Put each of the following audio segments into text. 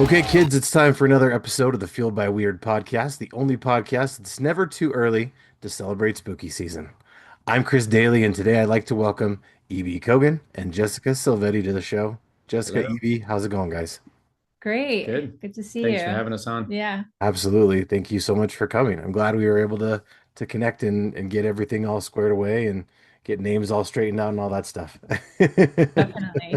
Okay, kids, it's time for another episode of the Fueled by Weird podcast, the only podcast that's never too early to celebrate spooky season. I'm Chris Daly, and today I'd like to welcome EB Kogan and Jessica Silvetti to the show. Jessica, Hello. EB, how's it going, guys? Great. Good. Good to see Thanks for you. having us on. Yeah, Absolutely. Thank you so much for coming. I'm glad we were able to connect and get everything all squared away and get names all straightened out and all that stuff. definitely.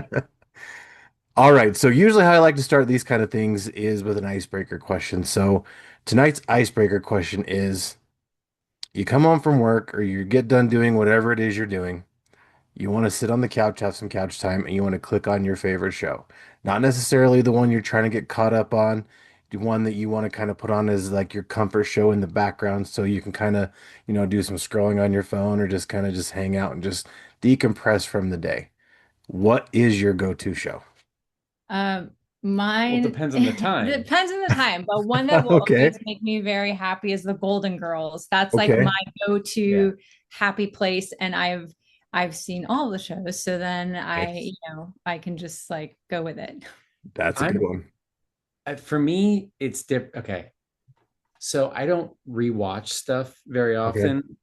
All right. So usually how I like to start these kind of things is with an icebreaker question. So tonight's icebreaker question is you come home from work or you get done doing whatever it is you're doing. You want to sit on the couch, have some couch time, and you want to click on your favorite show. Not necessarily the one you're trying to get caught up on, the one that you want to kind of put on as like your comfort show in the background so you can kind of, do some scrolling on your phone or just kind of just hang out and just decompress from the day. What is your go-to show? Um, Well, it Mine depends on the time. depends on the time, but one that will Okay. always make me very happy is the Golden Girls. That's like Okay. my Yeah. go-to happy place, and I've seen all the shows, so then Nice. I can just like go with it. That's a good I'm one. For me, it's Okay. So I don't rewatch stuff very Okay. often.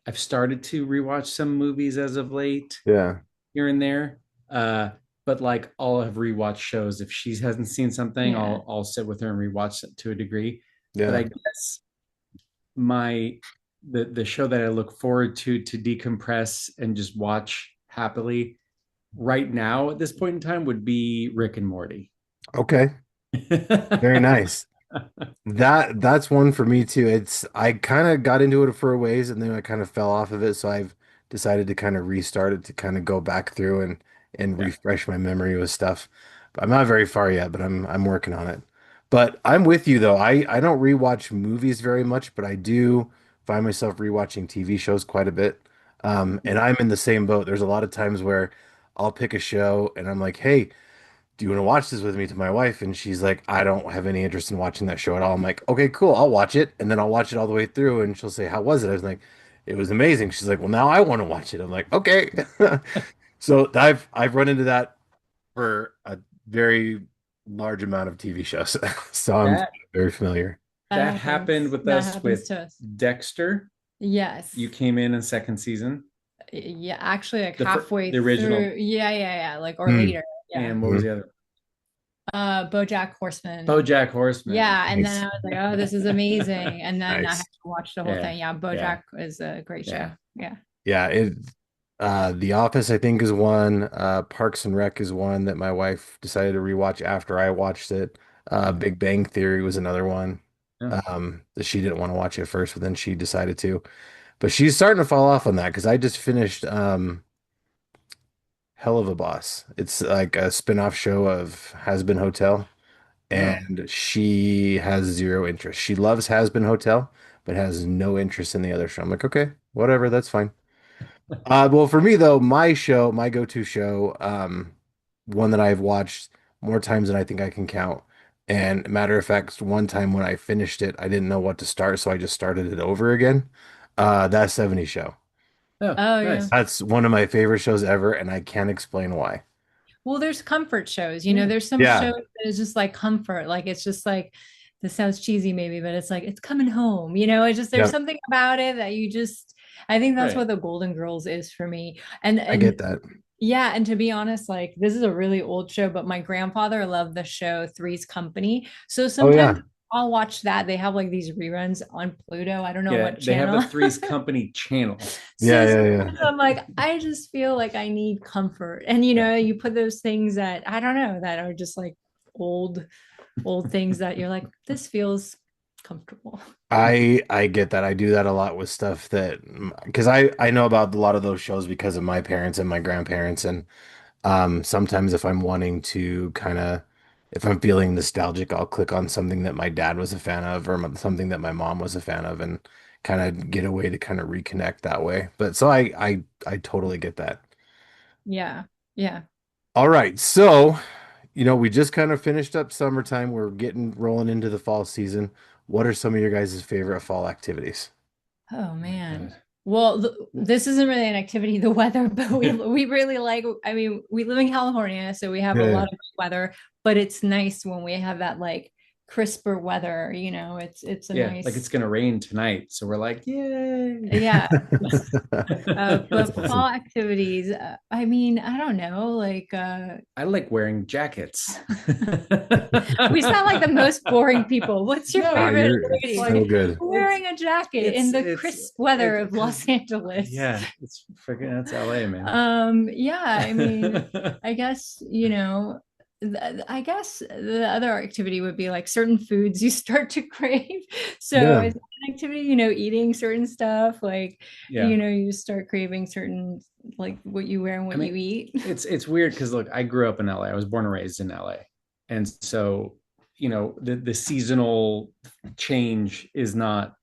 I've started to rewatch some movies as of late Yeah. here and there. Uh, but like I'll have rewatched shows. If she hasn't seen something, Yeah. I'll sit with her and rewatch it to a degree. But I Yeah. guess my the show that I look forward to decompress and just watch happily right now at this point in time would be Rick and Morty. Okay. Very nice. That's one for me too. It's I kind of got into it for a ways and then I kind of fell off of it, so I've decided to kind of restart it to kind of go back through and Yeah. refresh my memory with stuff. But I'm not very far yet, but I'm working on it. But I'm with you though. I don't rewatch movies very much, but I do find myself rewatching TV shows quite a bit. And I'm in the same boat. There's a lot of times where I'll pick a show and I'm like, "Hey, do you want to watch this with me?" to my wife, and she's like, "I don't have any interest in watching that show at all." I'm like, "Okay, cool, I'll watch it." And then I'll watch it all the way through and she'll say, "How was it?" I was like, "It was amazing." She's like, "Well, now I want to watch it." I'm like, "Okay." So I've run into that for a very large amount of TV shows. So I'm That very familiar. that happened with That us happens with to us. Dexter. You Yes. came in second season. Yeah, actually like The halfway original. through. Yeah, like or Hmm. later. Yeah. And what was Mhm. the other? BoJack Horseman. BoJack Horseman. Yeah, and then I Nice. was like, oh, this is amazing. And then I had Nice. to watch the whole Yeah. thing. Yeah, Yeah. BoJack is a great show. Yeah. Yeah. Yeah, The Office I think is one. Parks and Rec is one that my wife decided to rewatch after I watched it. Big Bang Theory was another one. Yeah. That she didn't want to watch it first, but then she decided to. But she's starting to fall off on that because I just finished Hell of a Boss. It's like a spin-off show of Has Been Hotel, Oh. and she has zero interest. She loves Has Been Hotel, but has no interest in the other show. I'm like, okay, whatever, that's fine. Well, for me though, my go-to show, one that I've watched more times than I think I can count. And matter of fact, one time when I finished it, I didn't know what to start, so I just started it over again. That 70 show. Oh, Oh, yeah. nice. That's one of my favorite shows ever, and I can't explain why. Well, there's comfort shows. Yeah. There's some Yeah, shows that is just like comfort. Like it's just like this sounds cheesy maybe, but it's like it's coming home. It's just there's yeah, something about it that you just I think that's what Right. the Golden Girls is for me. And I get that. yeah, and to be honest, like this is a really old show, but my grandfather loved the show Three's Company. So Oh sometimes yeah, I'll watch that. They have like these reruns on Pluto. I don't know Yeah. what They have a channel. Three's Company channel. yeah, So yeah, yeah. sometimes I'm like, I just feel like I need comfort. And Yeah. you put those things that I don't know that are just like old, old things that you're like, this feels comfortable. I get that. I do that a lot with stuff that because I know about a lot of those shows because of my parents and my grandparents, and sometimes if I'm wanting to kind of if I'm feeling nostalgic, I'll click on something that my dad was a fan of or something that my mom was a fan of and kind of get a way to kind of reconnect that way. But so I totally get that. Yeah. Yeah. All right. So, we just kind of finished up summertime. We're getting rolling into the fall season. What are some of your guys' favorite fall activities? Oh Oh my man. God. Well, this isn't really an activity, the weather, but we really like, I mean, we live in California, so we have a Yeah. lot of weather, but it's nice when we have that like crisper weather, it's a Yeah, like nice, it's gonna rain tonight, so we're like, yay. yeah. That's But awesome. fall activities, I mean, I don't know, like I like wearing jackets. we sound like the most boring people. What's your No, Ah, favorite you're activity? so like good. Wearing a jacket in the crisp weather of Los Angeles. Yeah, it's freaking that's LA, man. Yeah, I mean, I guess, I guess the other activity would be like certain foods you start to crave. So Yeah. it's an activity, eating certain stuff, like, Yeah. you start craving certain, like what you wear and what you eat. It's weird because look, I grew up in LA. I was born and raised in LA. And so, the seasonal change is not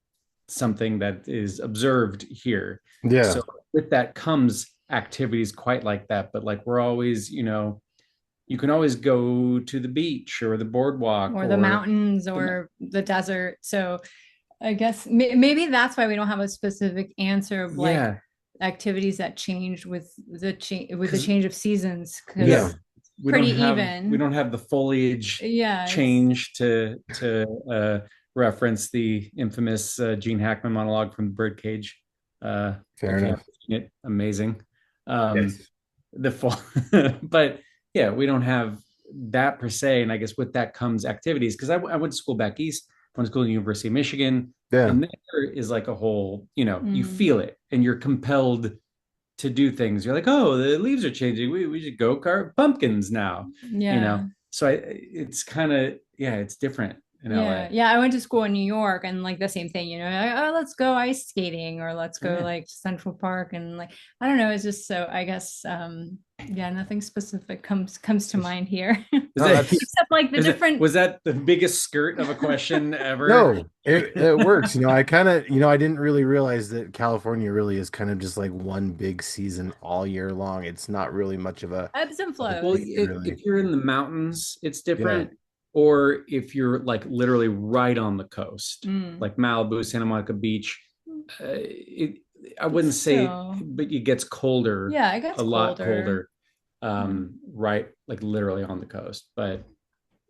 something that is observed here. Yeah. So with that comes activities quite like that. But like we're always, you can always go to the beach or the boardwalk Or the mountains or the desert. So I guess maybe that's why we don't have a specific answer of like yeah, activities that change with the change of seasons, Yeah. because we pretty don't have even. we don't have the foliage Yeah, change to reference the infamous Gene Hackman monologue from the Birdcage. Fair If you enough. haven't seen it, amazing. Yes. The fall, but yeah, we don't have that per se. And I guess with that comes activities because I went to school back east. I went to school at the University of Michigan, Yeah. and there is like a whole, you Mm. feel it, and you're compelled to do things. You're like, oh, the leaves are changing. We should go carve pumpkins now. Yeah. So it's kind of it's different in LA. Yeah, I went to school in New York, and like the same thing, like, oh, let's go ice skating, or let's go Yeah. like Central Park, and like I don't know, it's just so I guess yeah, nothing specific comes to mind here. No, that's Except like the different Was that the biggest skirt of a question ever? no, it works. I kind of, I didn't really realize that California really is kind of just like one big season all year long. It's not really much of a ebbs and flows. Well, really. if you're in the mountains, it's Yeah. different. Or if you're like literally right on the coast, like Malibu, Santa Monica Beach, I wouldn't say, but it gets colder. Yeah, it gets a lot colder. right, like literally on the coast. But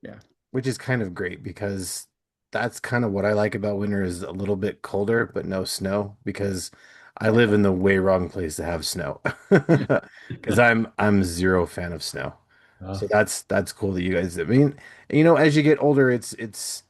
yeah, Which is kind of great because that's kind of what I like about winter is a little bit colder, but no snow because I live in the way wrong place to have snow. Because I'm zero fan of snow. So that's cool that you guys, I mean, as you get older, it's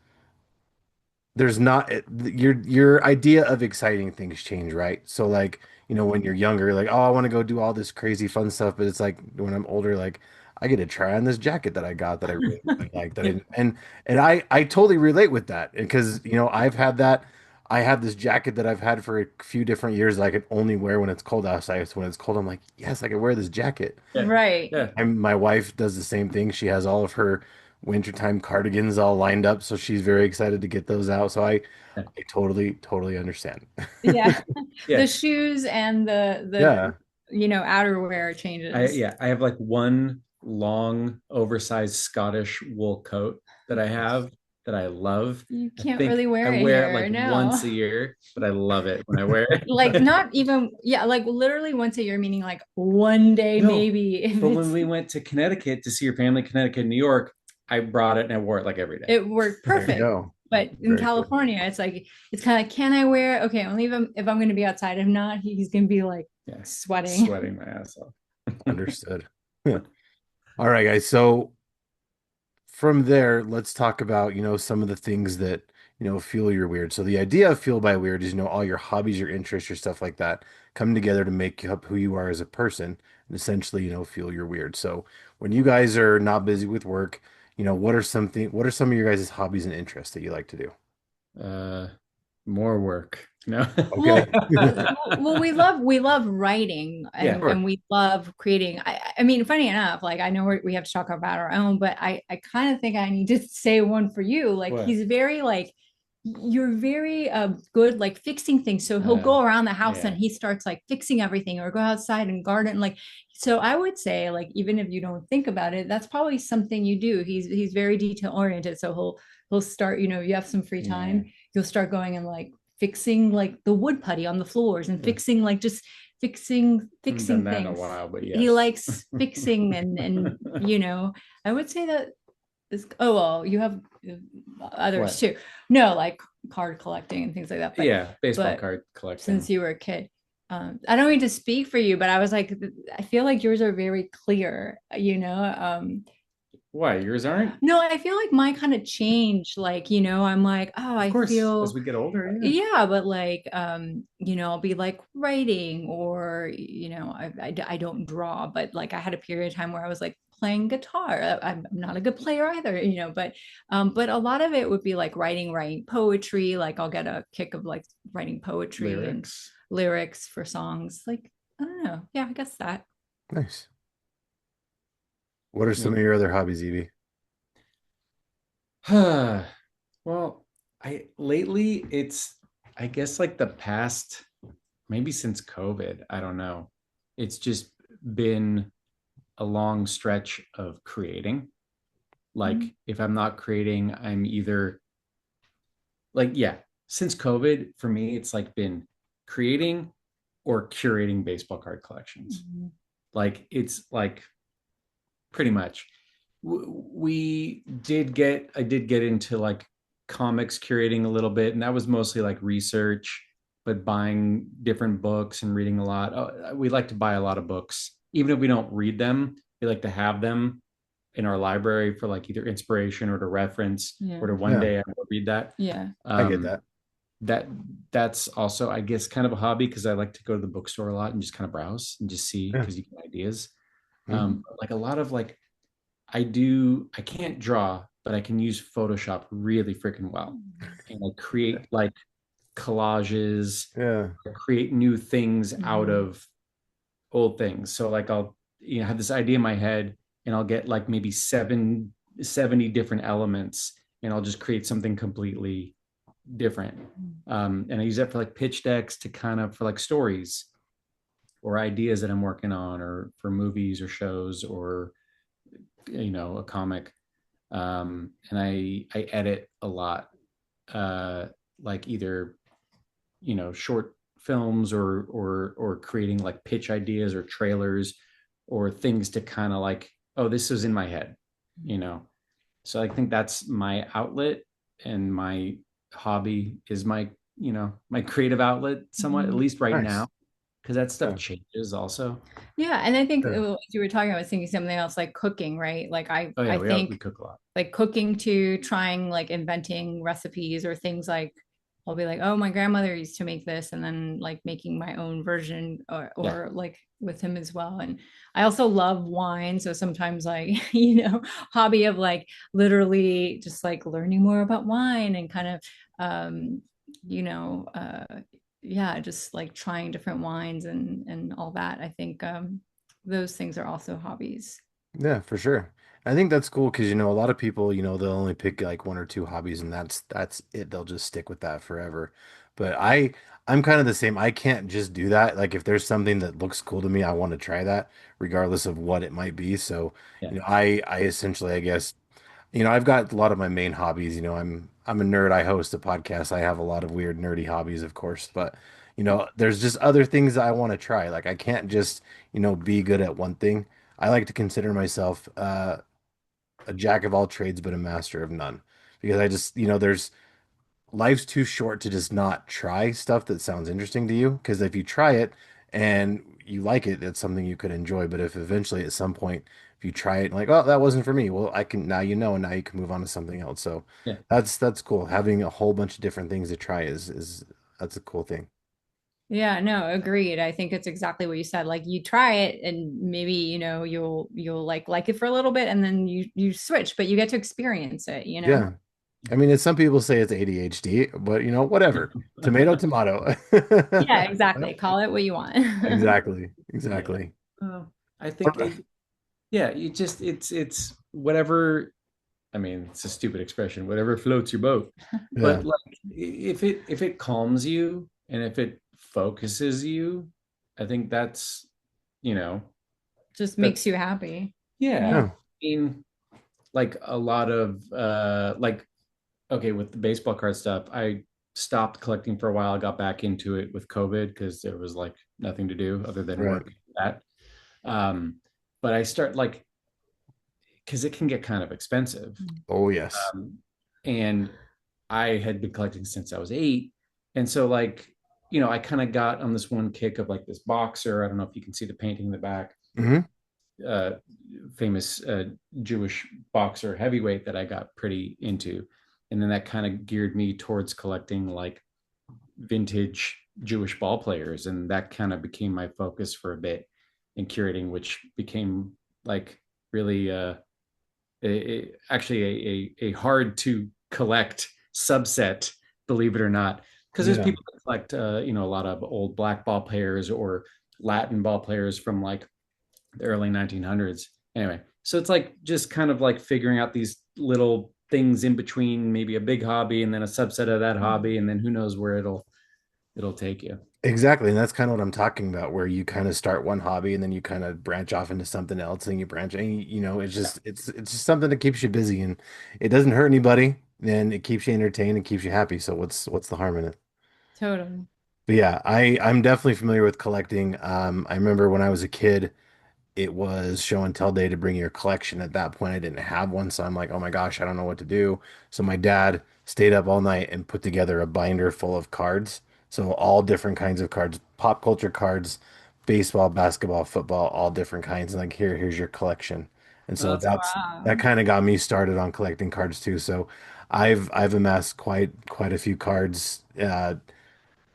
there's not your idea of exciting things change, right? So like, when you're younger, like, oh, I want to go do all this crazy fun stuff, but it's like when I'm older, like I get to try on this jacket that I got that I really, really like that and I totally relate with that because I've had that. I have this jacket that I've had for a few different years that I can only wear when it's cold outside. So when it's cold, I'm like, yes, I can wear this jacket. Right. yeah. And my wife does the same thing. She has all of her wintertime cardigans all lined up, so she's very excited to get those out. So I totally understand. Yeah. Yeah. The shoes and the Yeah. outerwear changes. I have like one long, oversized Scottish wool coat that I have that I love. You I can't think really wear I it wear here, it like no. once a year, but I love it when I wear it. Like not even, yeah, like literally once a year, meaning like one day No, maybe. But when we went to Connecticut to see your family, Connecticut, and New York, I brought it and I wore it like every day. It worked There you perfect. go. But in Very cool. California, it's like it's kind of like, can I wear? Okay, only if I'm going to be outside. If not, he's going to be like sweating my ass off. Understood. All right, guys. So from there, let's talk about, some of the things that, fuel your weird. So the idea of fuel by weird is, all your hobbies, your interests, your stuff like that come together to make up who you are as a person and essentially, fuel your weird. So when you guys are not busy with work, what are some of your guys' hobbies and interests that you like to do? More work. No. Okay. well, we love writing and we love creating. I mean, funny enough, like I know we have to talk about our own, but I kind of think I need to say one for you. Like What? he's very like you're very good like fixing things. So he'll go around the house and he starts like fixing everything or go outside and garden. Like so I would say like even if you don't think about it, that's probably something you do. He's very detail oriented. So he'll start, you have some free time, you'll start going and like fixing like the wood putty on the floors and fixing like just fixing Done that in a things. while, but He yes. likes fixing and you know, I would say that is, oh well, you have others What? too. No, like card collecting and things like that. But, Yeah, baseball but card collecting. since you were a kid, I don't mean to speak for you, but I was like, I feel like yours are very clear, you know. Why yours aren't? No, I feel like mine kind of changed. Like, you know, I'm like, oh, Of I course, feel, as we get older, yeah, but like, you know, I'll be like writing or, you know, I don't draw, but like I had a period of time where I was like playing guitar. I'm not a good player either, you know, but a lot of it would be like writing poetry. Like I'll get a kick of like writing poetry lyrics. and lyrics for songs. Like, I don't know. Yeah, I guess that. Nice. What are some Maybe. of your other hobbies, Evie? Well, I lately it's I guess like the past maybe since COVID, I don't know. It's just been a long stretch of creating. Like Mhm. if I'm not creating, I'm either like yeah, since COVID for me it's like been creating or curating baseball card collections. Mhm. Like it's like pretty much we did get I did get into like comics curating a little bit, and that was mostly like research, but buying different books and reading a lot. We like to buy a lot of books even if we don't read them. We like to have them in our library for like either inspiration or to reference Yeah. or to one Yeah, day I will read that. Yeah. I get um that. that that's also I guess kind of a hobby because I like to go to the bookstore a lot and just kind of browse and just see Yeah. because you get ideas. Mhm. Like a lot of like I can't draw, but I can use Photoshop really freaking well. And I create like collages, Yeah. create new things out Mhm. of old things. So like I'll have this idea in my head and I'll get like maybe 70 different elements and I'll just create something completely different. And I use that for like pitch decks to kind of for like stories or ideas that I'm working on or for movies or shows or a comic. And I edit a lot, uh, like either short films or creating like pitch ideas or trailers or things to kind of like, oh, this was in my head, you know. So I think that's my outlet, and my hobby is my creative outlet somewhat, at Mhm. least right Nice. now, because that stuff Yeah. changes also. Yeah, and I think Yeah. as you were talking, I was thinking something else like cooking, right? Like Oh yeah, I we think cook a lot. like cooking to trying like inventing recipes or things like I'll be like, oh, my grandmother used to make this, and then like making my own version Yeah, or like with him as well. And I also love wine, so sometimes like you know, hobby of like literally just like learning more about wine and kind of you know yeah, just like trying different wines and all that. I think those things are also hobbies. Yeah, for sure. I think that's cool because a lot of people, they'll only pick like one or two hobbies and that's it. They'll just stick with that forever. But I'm kind of the same. I can't just do that. Like if there's something that looks cool to me, I want to try that regardless of what it might be. So, yeah, I essentially, I guess, I've got a lot of my main hobbies. I'm a nerd. I host a podcast. I have a lot of weird nerdy hobbies, of course, but there's just other things that I want to try. Like I can't just, be good at one thing. I like to consider myself a jack of all trades, but a master of none. Because I just, there's life's too short to just not try stuff that sounds interesting to you. Because if you try it and you like it, it's something you could enjoy. But if eventually at some point, if you try it and like, oh, that wasn't for me, well, I can now and now you can move on to something else. So yeah. that's cool. Having a whole bunch of different things to try is that's a cool thing. Yeah, no, agreed. I think it's exactly what you said. Like you try it and maybe, you know, you'll like it for a little bit and then you switch, but you get to experience it, you know? Yeah. I mean, some people say it's ADHD, but whatever. Tomato, tomato. Yeah, exactly. Call it what you want. Exactly. Yeah. Exactly. Well, I think yeah, it's whatever. I mean, it's a stupid expression, whatever floats your boat. Yeah. But like if it calms you and if it focuses you, I think that's, you know, Just that makes you happy. yeah. Yeah. Yeah. I mean, like a lot of like okay, with the baseball card stuff, stopped collecting for a while. I got back into it with COVID because there was like nothing to do other than Right. work that. Um, but I start like because it can get kind of expensive. Oh, yes. And I had been collecting since I was 8. And so like, I kind of got on this one kick of like this boxer. I don't know if you can see the painting in the back, Hmm. uh, famous Jewish boxer heavyweight that I got pretty into. And then that kind of geared me towards collecting like vintage Jewish ball players. And that kind of became my focus for a bit in curating, which became like really actually a hard to collect subset, believe it or not, because there's Yeah. people that collect a lot of old black ball players or Latin ball players from like the early 1900s. Anyway, so it's like just kind of like figuring out these little things in between maybe a big hobby and then a subset of that hobby, and then who knows where it'll take you. Exactly. And that's kind of what I'm talking about, where you kind of start one hobby and then you kind of branch off into something else and you branch and it's just it's just something that keeps you busy and it doesn't hurt anybody and it keeps you entertained and keeps you happy. So what's the harm in it? Totally. But yeah, I'm definitely familiar with collecting. I remember when I was a kid, it was show and tell day to bring your collection. At that point, I didn't have one, so I'm like, oh my gosh, I don't know what to do. So my dad stayed up all night and put together a binder full of cards. So all different kinds of cards, pop culture cards, baseball, basketball, football, all different kinds. And like, here's your collection. And so That's that wow. kind of got me started on collecting cards too. So I've amassed quite a few cards.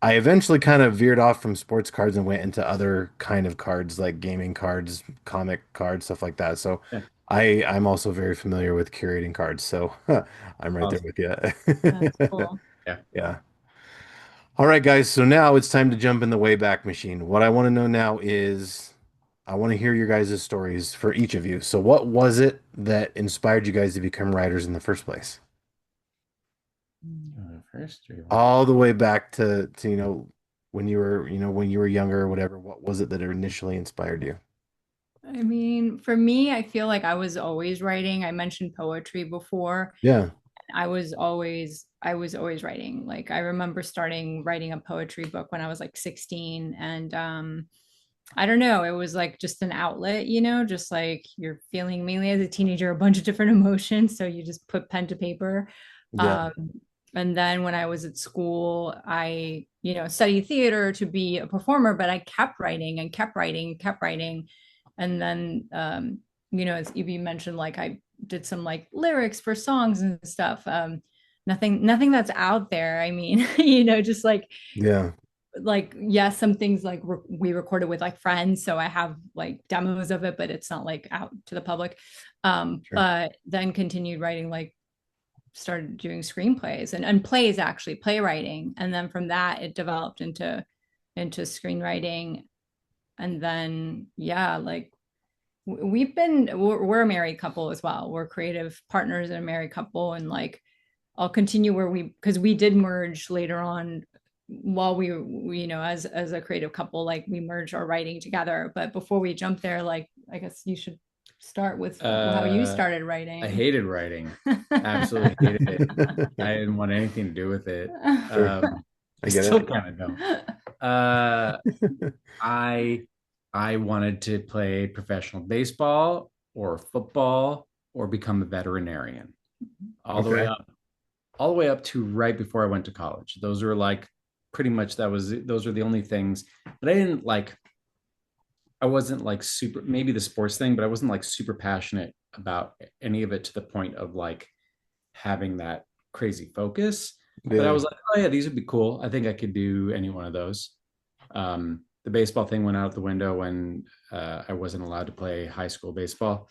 I eventually kind of veered off from sports cards and went into other kind of cards like gaming cards, comic cards, stuff like that. So Yeah, I'm also very familiar with curating cards. So I'm right there awesome. with you. That's cool. Yeah. Yeah. All right, guys. So now it's time to jump in the Wayback Machine. What I want to know now is I want to hear your guys' stories for each of you. So what was it that inspired you guys to become writers in the first place? First, or you want- All the way back to when you were younger or whatever, what was it that initially inspired you? I mean, for me, I feel like I was always writing. I mentioned poetry before. Yeah. I was always writing. Like I remember starting writing a poetry book when I was like 16 and I don't know, it was like just an outlet, just like you're feeling mainly as a teenager a bunch of different emotions, so you just put pen to paper. Yeah. Um and then when I was at school, I, studied theater to be a performer, but I kept writing and kept writing and kept writing. And then as EB mentioned, like I did some like lyrics for songs and stuff. Nothing that's out there. I mean, just Yeah. like yes, some things like we recorded with like friends, so I have like demos of it, but it's not like out to the public. Sure. But then continued writing, like started doing screenplays and plays, actually playwriting, and then from that it developed into screenwriting. And then yeah, like we're a married couple as well. We're creative partners and a married couple, and like I'll continue where because we did merge later on while we as a creative couple, like we merged our writing together. But before we jump there, like I guess you should start with how you Uh, started I writing. hated writing. Absolutely hated it. I didn't want anything to do with it. Sure. I I get still it. kind of don't. Uh, I I wanted to play professional baseball or football or become a veterinarian. All the way Okay. up, all the way up to right before I went to college. Those were like pretty much those were the only things. But I wasn't like super, maybe the sports thing, but I wasn't like super passionate about any of it to the point of like having that crazy focus. But I Yeah. was like, oh yeah, these would be cool. I think I could do any one of those. The baseball thing went out the window when I wasn't allowed to play high school baseball.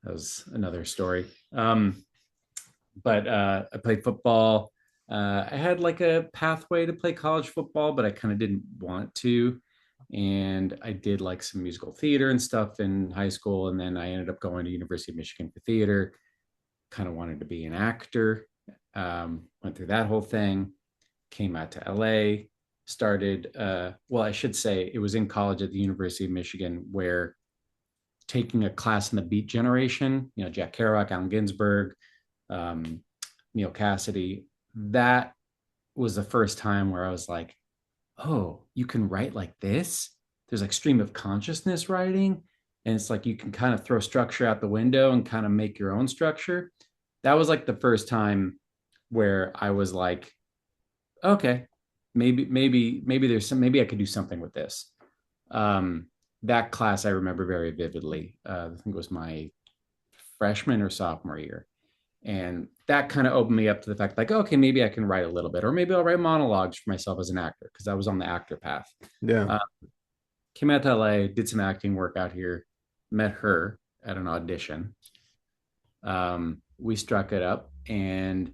That was another story. But I played football. I had like a pathway to play college football, but I kind of didn't want to. And I did like some musical theater and stuff in high school. And then I ended up going to University of Michigan for theater. Kind of wanted to be an actor. Went through that whole thing. Came out to LA. Started. Well, I should say it was in college at the University of Michigan where taking a class in the Beat Generation. Jack Kerouac, Allen Ginsberg, um, Neil Cassidy. That was the first time where I was like, oh, you can write like this. There's like stream of consciousness writing. And it's like you can kind of throw structure out the window and kind of make your own structure. That was like the first time where I was like, okay, maybe there's some, maybe I could do something with this. Um, that class I remember very vividly. I think it was my freshman or sophomore year. And that kind of opened me up to the fact like, okay, maybe I can write a little bit, or maybe I'll write monologues for myself as an actor, because I was on the actor path. Yeah. Uh, Came out to LA, did some acting work out here, met her at an audition. We struck it up, and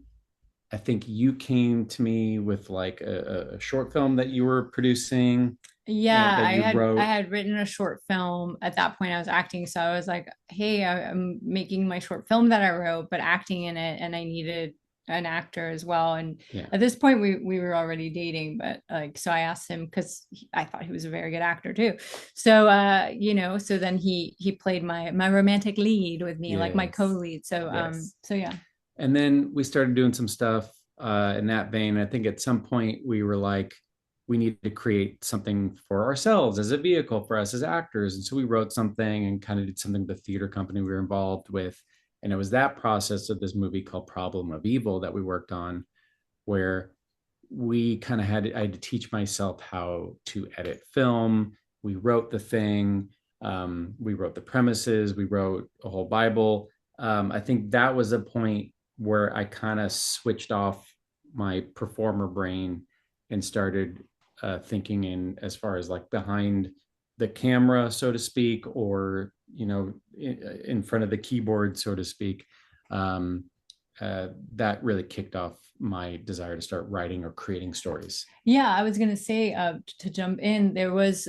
I think you came to me with like a short film that you were producing Yeah, and that you I wrote. had written a short film. At that point I was acting, so I was like, hey, I'm making my short film that I wrote, but acting in it, and I needed an actor as well. And Yeah. at this point we were already dating, but like, so I asked him because I thought he was a very good actor too. So so then he played my romantic lead with me, like my Yes. co-lead. So Yes. so yeah. And then we started doing some stuff in that vein. I think at some point we were like, we need to create something for ourselves as a vehicle for us as actors. And so we wrote something and kind of did something with the theater company we were involved with. And it was that process of this movie called Problem of Evil that we worked on, where we kind of I had to teach myself how to edit film. We wrote the thing, we wrote the premises, we wrote a whole Bible. I think that was a point where I kind of switched off my performer brain and started thinking in as far as like behind the camera, so to speak, or in front of the keyboard, so to speak. Um, that really kicked off my desire to start writing or creating stories. Yeah, I was gonna say, to jump in, there was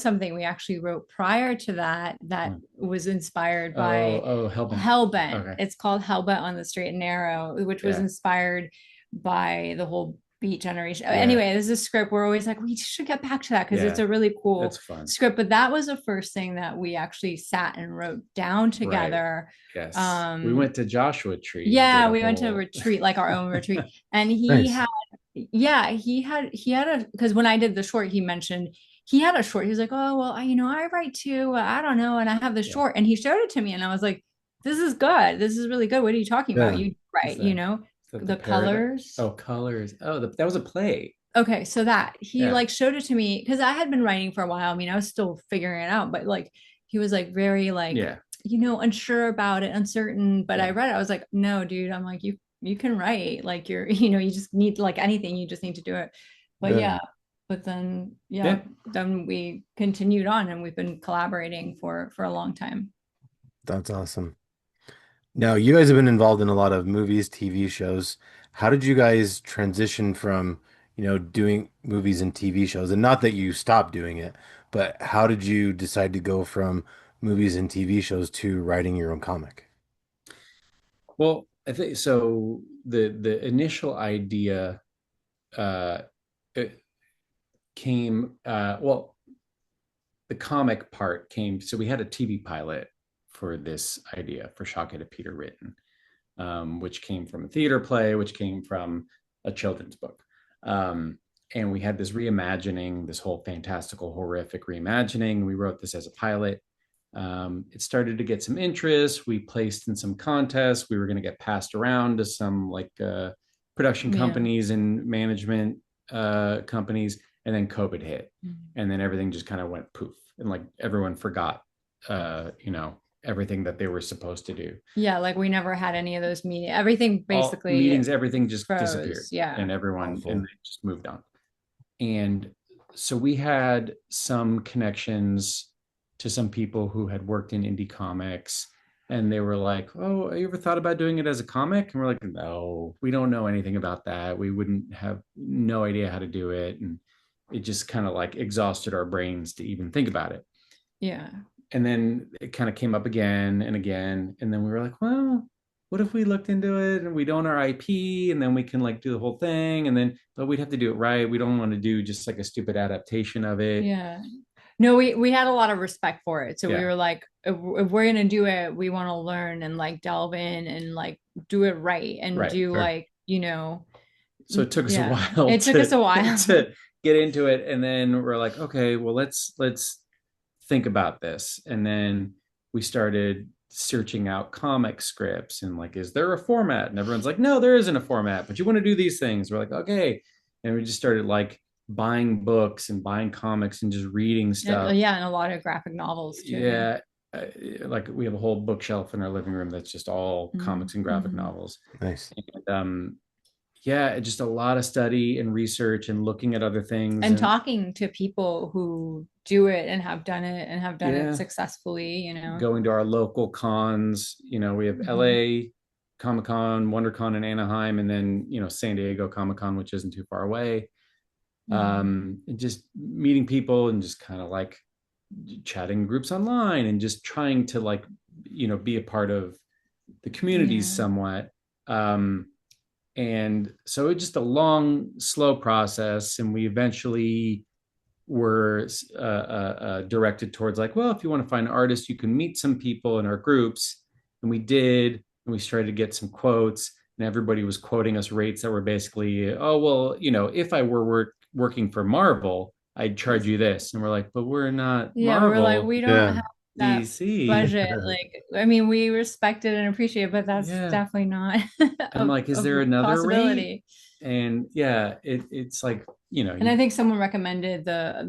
something we actually wrote prior to that that was inspired by Hellbent. Hellbent. Okay. It's called Hellbent on the Straight and Narrow, which was Yeah. inspired by the whole Beat Generation. Yeah. Anyway, there's a script we're always like, we should get back to that because it's Yeah. a really cool That's fun. script. But that was the first thing that we actually sat and wrote down together. Yes. We went to Joshua Tree. Yeah, we went to a retreat, like our own retreat, and he Nice. had, yeah, he had a, because when I did the short, he mentioned he had a short. He was like, oh well, I write too. I don't know, and I have the Yeah. short, and he showed it to me, and I was like, this is good. This is really good. What are you talking about? Yeah. You write, the colors. Oh, colors. Oh, that was a play. Okay, so that he Yeah. like showed it to me because I had been writing for a while. I mean, I was still figuring it out, but like he was like very like Yeah. unsure about it, uncertain. But I Yeah. read it, I was like, no, dude, I'm like, you can write, like you're, you just need, like anything, you just need to do it. But Yeah. but then Yeah. then we continued on, and we've been collaborating for a long time. That's awesome. Now, you guys have been involved in a lot of movies, TV shows. How did you guys transition from, doing movies and TV shows? And not that you stopped doing it, but how did you decide to go from movies and TV shows to writing your own comic? Well, I think so. The initial idea uh, it came. Well, the comic part came. So we had a TV pilot for this idea for Shockheaded Peter written, which came from a theater play, which came from a children's book. And we had this reimagining, this whole fantastical, horrific reimagining. We wrote this as a pilot. It started to get some interest. We placed in some contests. We were going to get passed around to some like production companies and management companies. And then COVID hit. And then everything just kind of went poof. And like everyone forgot, everything that they were supposed to do. Yeah, like we never had any of those meetings. Everything basically all meetings, everything just froze. Disappeared. Yeah. And everyone Awful. and they just moved on. And so we had some connections to some people who had worked in indie comics, and they were like, oh, you ever thought about doing it as a comic? And we're like, no, we don't know anything about that. We wouldn't have no idea how to do it. And it just kind of like exhausted our brains to even think about it. Yeah. And then it kind of came up again and again. And then we were like, well, what if we looked into it and we'd own our IP and then we can like do the whole thing, and then but we'd have to do it right. We don't want to do just like a stupid adaptation of it. Yeah. No, we had a lot of respect for it. So we were like, if we're going to do it, we want to learn and like delve in and like do it right and do like, So it took us a while. It took us a while to get into it, and then we're like, okay, well, let's think about this, and then we started searching out comic scripts and like, is there a format? And everyone's like, no, there isn't a format, but you want to do these things. We're like, okay, and we just started like buying books and buying comics and just reading stuff. Yeah, and a lot of graphic novels too. Yeah, like we have a whole bookshelf in our living room that's just all comics and graphic novels. Nice. And, yeah, just a lot of study and research and looking at other things and talking to people who do it and have done it successfully, you know, going to our local cons. You know, we have LA Comic-Con, WonderCon in Anaheim, and then, you know, San Diego Comic-Con, which isn't too far away. Just meeting people and just kind of like chatting groups online and just trying to like, you know, be a part of the communities somewhat. And so it's just a long, slow process. And we eventually were directed towards like, well, if you want to find an artist, you can meet some people in our groups. And we did, and we started to get some quotes, and everybody was quoting us rates that were basically, oh, well, you know, if I were working for Marvel, I'd charge you this. And we're like, but we're not Marvel. We're like, we don't have that DC budget. Like, I mean, we respect it and appreciate it, but that's definitely not. I'm like, is there another rate? And it's like, you know. And I think someone recommended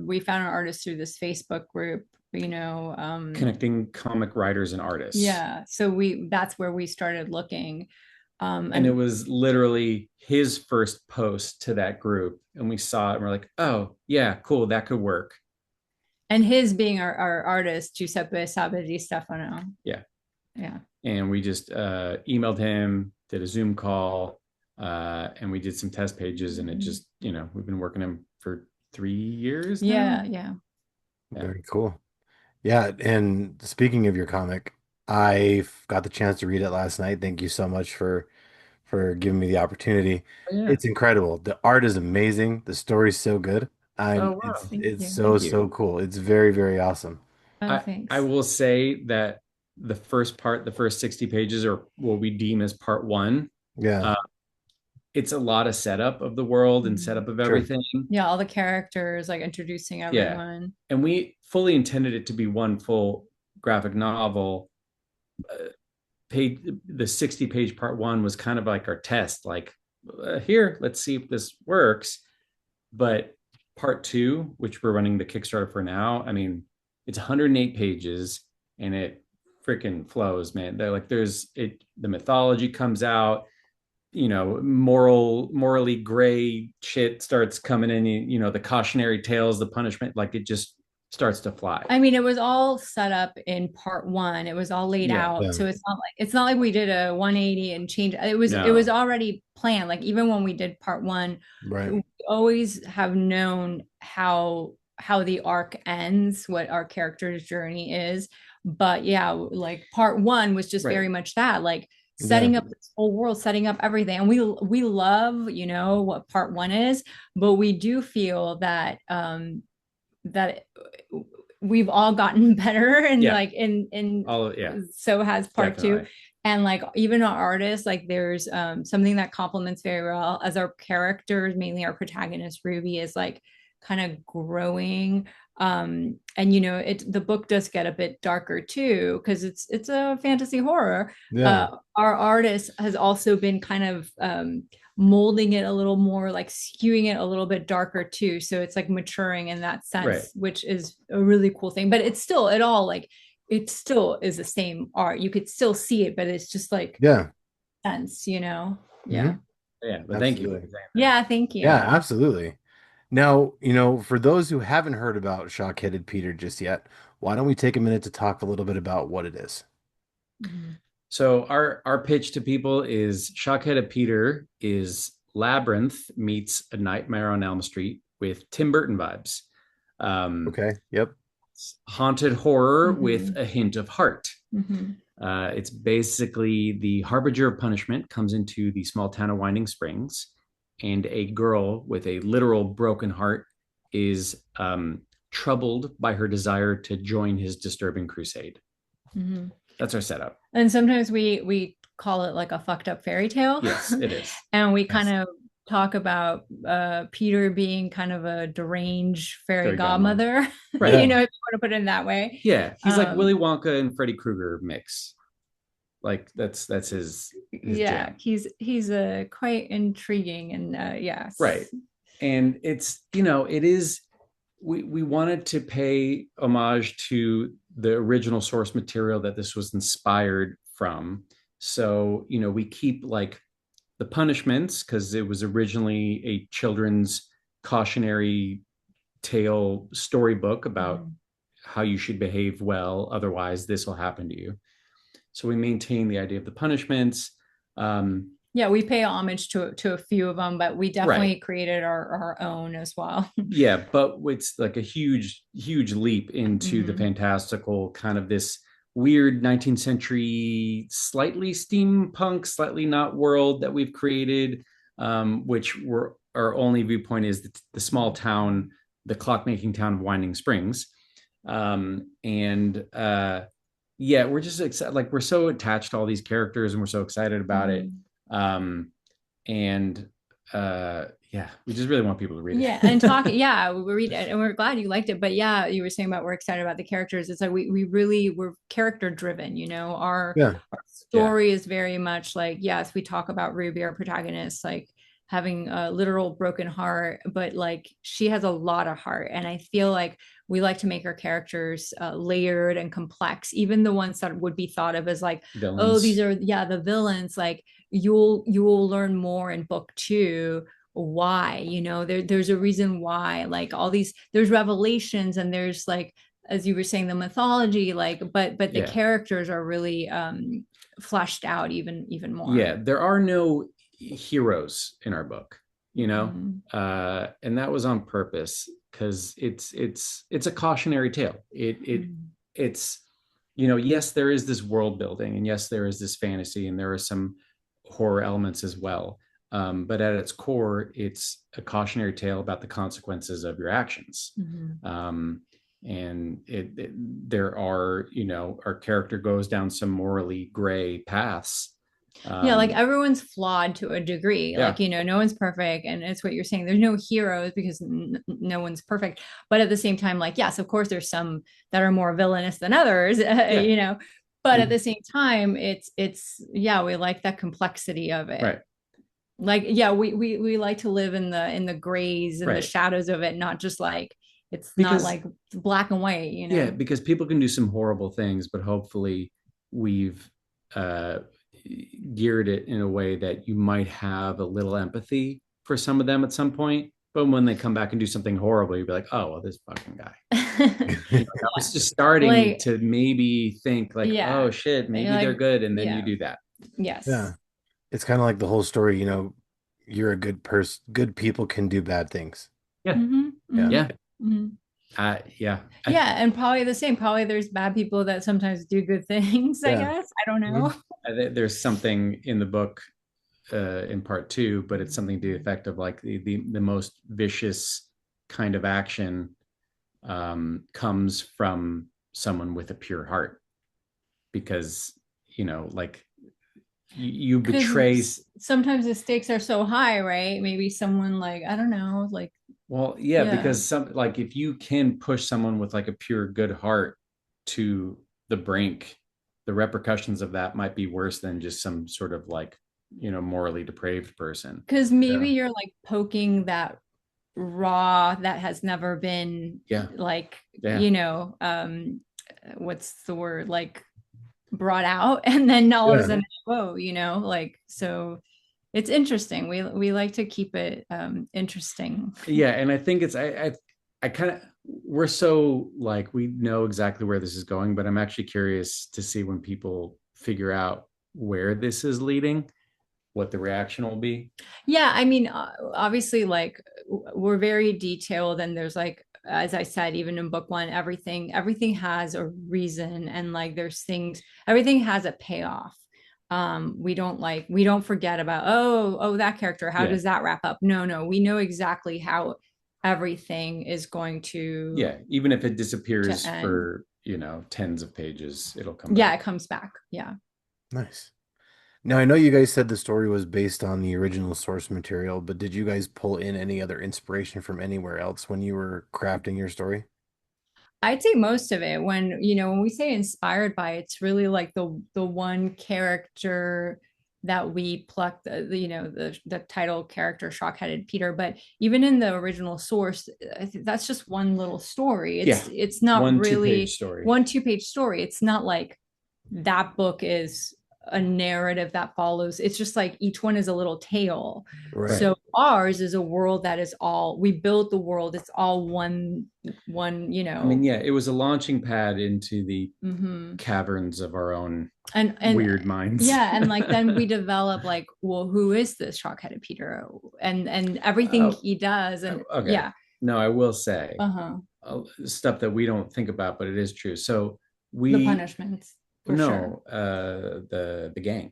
we found an artist through this Facebook group, you know, connecting comic writers and artists. Yeah. So that's where we started looking. And it was literally his first post to that group. And we saw it and we're like, oh yeah, cool. That could work. And his being our artist, Giuseppe Sabba Stefano. Yeah. Yeah. And we just emailed him, did a Zoom call, and we did some test pages, and it just, you know, we've been working him for 3 years now. Yeah. Very cool. Yeah. And speaking of your comic, I got the chance to read it last night. Thank you so much for giving me the opportunity. It's incredible. The art is amazing. The story's so good. It's so cool. It's very, very awesome. I will say that the first 60 pages are what we deem as part 1. Yeah. It's a lot of setup of the world and setup of everything. Yeah, all the characters, like introducing everyone. Yeah. And we fully intended it to be one full graphic novel. The 60-page part 1 was kind of like our test, like, here, let's see if this works. But part 2, which we're running the Kickstarter for now, I mean, it's 108 pages and it freaking flows, man. The mythology comes out, you know, morally gray shit starts coming in, you know, the cautionary tales, the punishment, like it just starts to fly. I mean, it was all set up in part 1. It was all laid out. Yeah. So it's not like we did a 180 and change. It was already planned. Like even when we did part 1, we always have known how the arc ends, what our character's journey is. But yeah, like part 1 was just very much that, like setting up this whole world, setting up everything. And we love, you know, what part 1 is, but we do feel that that we've all gotten better, and like in all so has part 2. And like even our artists, like there's something that complements very well as our characters, mainly our protagonist Ruby, is like kind of growing. And you know, the book does get a bit darker too, because it's a fantasy horror. Our artist has also been kind of molding it a little more, like skewing it a little bit darker too, so it's like maturing in that sense, which is a really cool thing. But it's still it still is the same art. You could still see it, but it's just like sense, you know. But thank you. Thank you. Yeah, absolutely. Now, you know, for those who haven't heard about Shockheaded Peter just yet, why don't we take a minute to talk a little bit about what it is? So our pitch to people is Shockheaded Peter is Labyrinth meets A Nightmare on Elm Street with Tim Burton vibes. Haunted horror with a hint of heart. It's basically the harbinger of punishment comes into the small town of Winding Springs, and a girl with a literal broken heart is troubled by her desire to join his disturbing crusade. That's our setup. And sometimes we call it like a fucked up fairy tale. Yes, it is. And we kind of talk about Peter being kind of a deranged fairy Fairy godmother. godmother, Right. if you want to put it in that way. Yeah, he's like Willy Wonka and Freddy Krueger mix. Like that's his yeah, jam. he's quite intriguing and yes. Right. And it's, it is, we wanted to pay homage to the original source material that this was inspired from. So, we keep like the punishments because it was originally a children's cautionary tale storybook about how you should behave well, otherwise this will happen to you. So we maintain the idea of the punishments. Yeah, we pay homage to a few of them, but we definitely created our own as well. Yeah, but it's like a huge leap into the fantastical, kind of this weird 19th century, slightly steampunk, slightly not world that we've created, which our only viewpoint is the small town, the clockmaking town of Winding Springs. Yeah, we're just excited. Like, we're so attached to all these characters and we're so excited about it. Yeah, we just really want people to read it. Yeah, and talk. Yeah, we read it, and we're glad you liked it. But yeah, you were saying about we're excited about the characters. It's like we really were character driven. Our story is very much like, yes, we talk about Ruby, our protagonist, like having a literal broken heart, but like she has a lot of heart, and I feel like we like to make our characters layered and complex, even the ones that would be thought of as like villains. Oh, these are the villains. Like you will learn more in book 2 why, there's a reason why, like all these, there's revelations and there's like, as you were saying, the mythology, like but the characters are really fleshed out even more. Yeah, there are no heroes in our book, and that was on purpose because it's a cautionary tale. It's yes, there is this world building, and yes, there is this fantasy, and there are some horror elements as well, but at its core, it's a cautionary tale about the consequences of your actions. And there are, our character goes down some morally gray paths. Like everyone's flawed to a degree. Like, no one's perfect. And it's what you're saying. There's no heroes because no one's perfect. But at the same time, like, yes, of course, there's some that are more villainous than others, but at the same time, it's we like that complexity of it. Right. Like, we like to live in the grays and the shadows of it, not just like, not like black and white, Yeah, because people can do some horrible things, but hopefully we've geared it in a way that you might have a little empathy for some of them at some point. But when they come back and do something horrible, you'd be like, oh, well, this fucking guy. It's just starting to maybe think like, oh shit, maybe they're good. And then you do that. Yes. Yeah. It's kind of like the whole story, you're a good person. Good people can do bad things. Yeah. Yeah. And probably the same. Probably there's bad people that sometimes do good things, I guess. I don't know. There's something in the book in part 2, but it's something to the effect of like the most vicious kind of action comes from someone with a pure heart, because like you betray. Sometimes the stakes are so high, right? Maybe someone like, I don't know, like. Well, because some, like, if you can push someone with like a pure good heart to the brink, the repercussions of that might be worse than just some sort of like, morally depraved person. Because maybe you're like poking that raw that has never been what's the word, like brought out, and then all of a sudden, whoa, like, so it's interesting. We like to keep it interesting. Yeah, and I think it's I kind of, we're so like, we know exactly where this is going, but I'm actually curious to see when people figure out where this is leading, what the reaction will be. Yeah, I mean, obviously, like, we're very detailed, and there's like, as I said, even in book 1, everything has a reason, and like there's things, everything has a payoff. We don't forget about, oh, that character, how does that wrap up? No, we know exactly how everything is going to, even if it disappears for tens of pages, it'll come back. It comes back. Nice. Now, I know you guys said the story was based on the original source material, but did you guys pull in any other inspiration from anywhere else when you were crafting your story? I'd say most of it when, when we say inspired by, it's really like the one character that we plucked, the title character, Shockheaded Peter. But even in the original source, I think that's just one little story. It's not One really two-page story. one 2-page story. It's not like that book is a narrative that follows. It's just like each one is a little tale. Right. So ours is a world that is all, we built the world. It's all one. I mean, yeah, it was a launching pad into the Mhm. caverns of our own and weird minds. Yeah, and like then we develop like, well, who is this Shockheaded Peter, and everything he does, and Okay. yeah. No, I will say Uh-huh. Stuff that we don't think about, but it is true. So The punishments. For sure. The gang.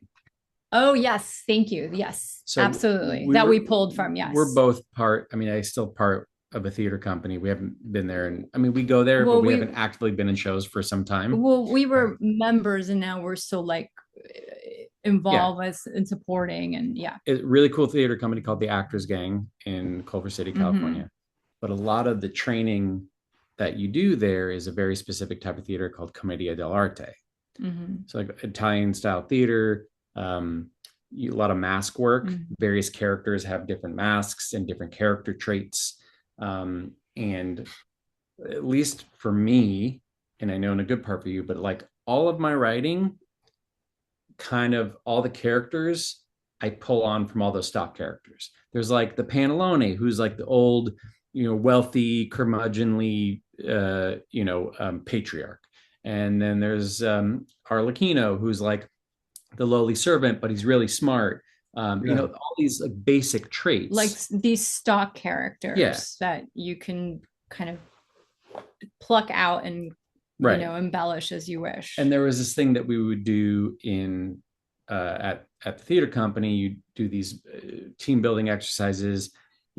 Oh yes, thank you. Yes, So absolutely. That we pulled from. Yes, we're both part. I mean, I still part of a theater company. We haven't been there, and I mean, we go there, Well, but we haven't actively been in shows for some time. Well, we were members, and now we're still like involved with and supporting, and yeah. A really cool theater company called the Actors Gang in Culver City, California. Mm-hmm. But a lot of the training that you do there is a very specific type of theater called Commedia dell'arte. Mm-hmm. So like Italian style theater, a lot of mask work. Mm-hmm. Various characters have different masks and different character traits. And at least for me, and I know in a good part for you, but like all of my writing, kind of all the characters I pull on from all those stock characters. There's like the Pantalone, who's like the old, wealthy, curmudgeonly, patriarch. And then there's Arlecchino, who's like the lowly servant, but he's really smart. All these like basic traits, like these stock characters that you can kind of pluck out and embellish as you wish. And there was this thing that we would do in at the theater company. You do these team building exercises.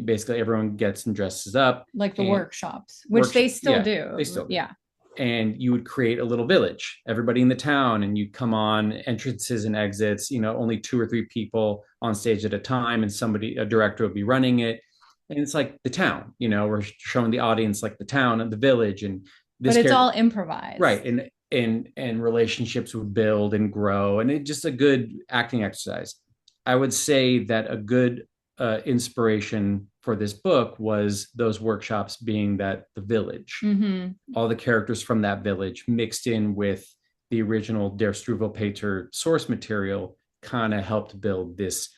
Basically, everyone gets and dresses up, like the workshops, which they still do. They still do. And you would create a little village, everybody in the town, and you'd come on entrances and exits, only 2 or 3 people on stage at a time, and a director would be running it. And it's like the town, we're showing the audience like the town and the village, and this. But it's all improvised. Right. And relationships would build and grow, and it's just a good acting exercise. I would say that a good inspiration for this book was those workshops being that the village, all the characters from that village mixed in with the original Der Struwwelpeter source material kind of helped build this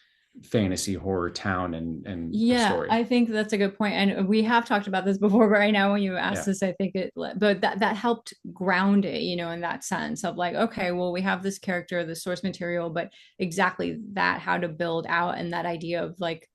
fantasy horror town and story. I think that's a good point, and we have talked about this before, but right now when you asked this, I think but that helped ground it, in that sense of like, okay, well, we have this character, the source material, but exactly that, how to build out, and that idea of like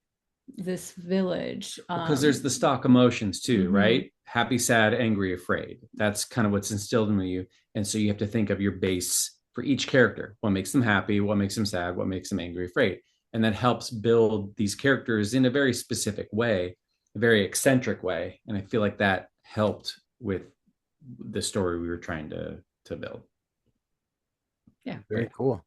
this village, because there's the stock emotions too, right? Happy, sad, angry, afraid. That's kind of what's instilled in you, and so you have to think of your base for each character. What makes them happy, what makes them sad, what makes them angry, afraid. And that helps build these characters in a very specific way, a very eccentric way. And I feel like that helped with the story we were trying to build. Yeah. Very cool.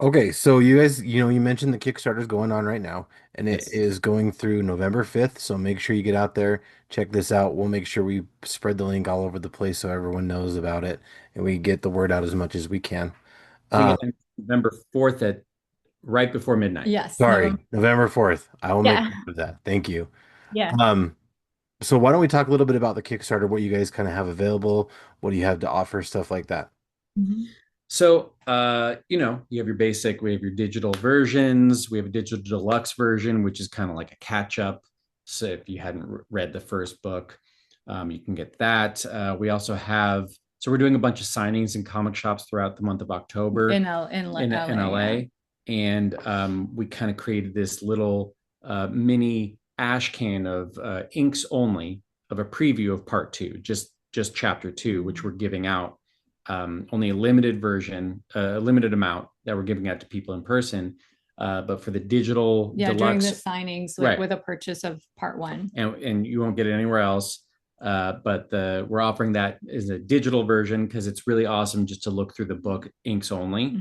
Okay, so you guys, you mentioned the Kickstarter is going on right now, and it is going through November 5th. So make sure you get out there, check this out. We'll make sure we spread the link all over the place so everyone knows about it, and we get the word out as much as we can. November 4th at right before midnight. Yes. Sorry, November 4th. I will make note of that. Thank you. Yeah. So why don't we talk a little bit about the Kickstarter, what you guys kind of have available, what do you have to offer, stuff like that. So, you have your basic, we have your digital versions. We have a digital deluxe version, which is kind of like a catch up. So if you hadn't read the first book, you can get that. We also have, so we're doing a bunch of signings in comic shops throughout the month of October in LA. And we kind of created this little mini ash can of inks only of a preview of part 2, just chapter 2, which we're giving out. Only a limited version, a limited amount that we're giving out to people in person. But for the digital deluxe, during the signings, with a purchase of part 1. And you won't get it anywhere else. But we're offering that as a digital version because it's really awesome just to look through the book inks only.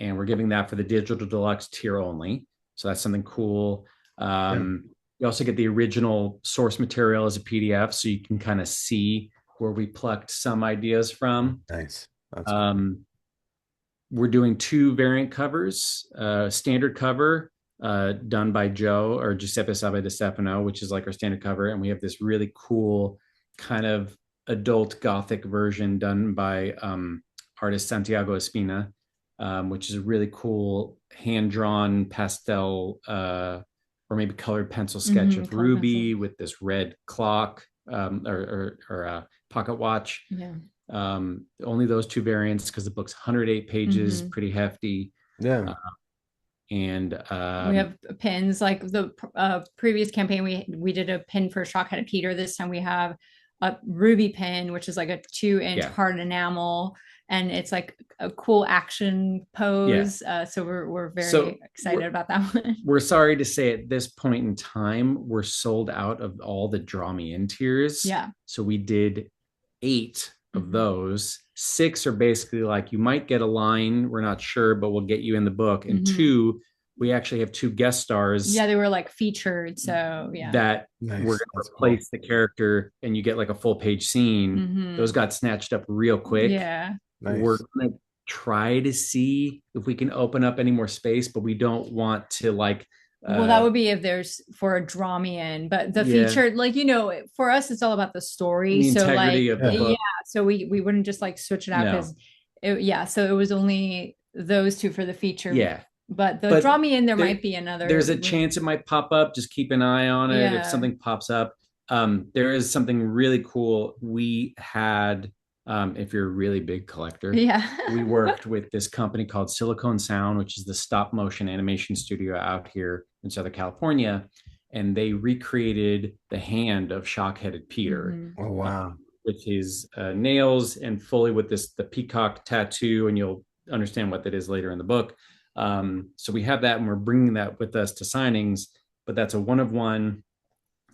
and we're giving that for the digital deluxe tier only. So that's something cool. You also get the original source material as a PDF, so you can kind of see where we plucked some ideas from. Nice. That's cool. We're doing 2 variant covers, standard cover done by Joe or Giuseppe Sabe de Stefano, which is like our standard cover. And we have this really cool kind of adult Gothic version done by artist Santiago Espina, which is a really cool hand-drawn pastel or maybe colored pencil sketch of Ruby with this red clock or pocket watch. Yeah. Only those 2 variants because the book's 108 pages, pretty hefty. Yeah. And we have pins like the previous campaign. We did a pin for Shockheaded Peter. This time we have a Ruby pin, which is like a 2-inch hard enamel, and it's like a cool action pose. So we're very excited about that one. We're sorry to say at this point in time, we're sold out of all the Draw Me In tiers. Yeah. So we did 8 of those. 6 are basically like, you might get a line, we're not sure, but we'll get you in the book. And 2, we actually have 2 guest stars. Yeah, they were like featured. So that we're going to replace the character and you get like a full page scene. Those got snatched up real quick. Yeah. Nice. We're going to try to see if we can open up any more space, but we don't want to like well, that would be if there's for a Draw Me In, but the featured, like, for us, it's all about the story. The so integrity of the book. So we wouldn't just like switch it out because so it was only those 2 for the feature. Yeah. But Draw Me In, there might be another. There's a chance it might pop up. Just keep an eye on it. If something pops up. There is something really cool. We had, if you're a really big collector, we worked with this company called Silicone Sound, which is the stop motion animation studio out here in Southern California. And they recreated the hand of Shockheaded Peter. Oh, wow. With his nails and fully with the peacock tattoo. And you'll understand what that is later in the book. So we have that and we're bringing that with us to signings, but that's a 1-of-1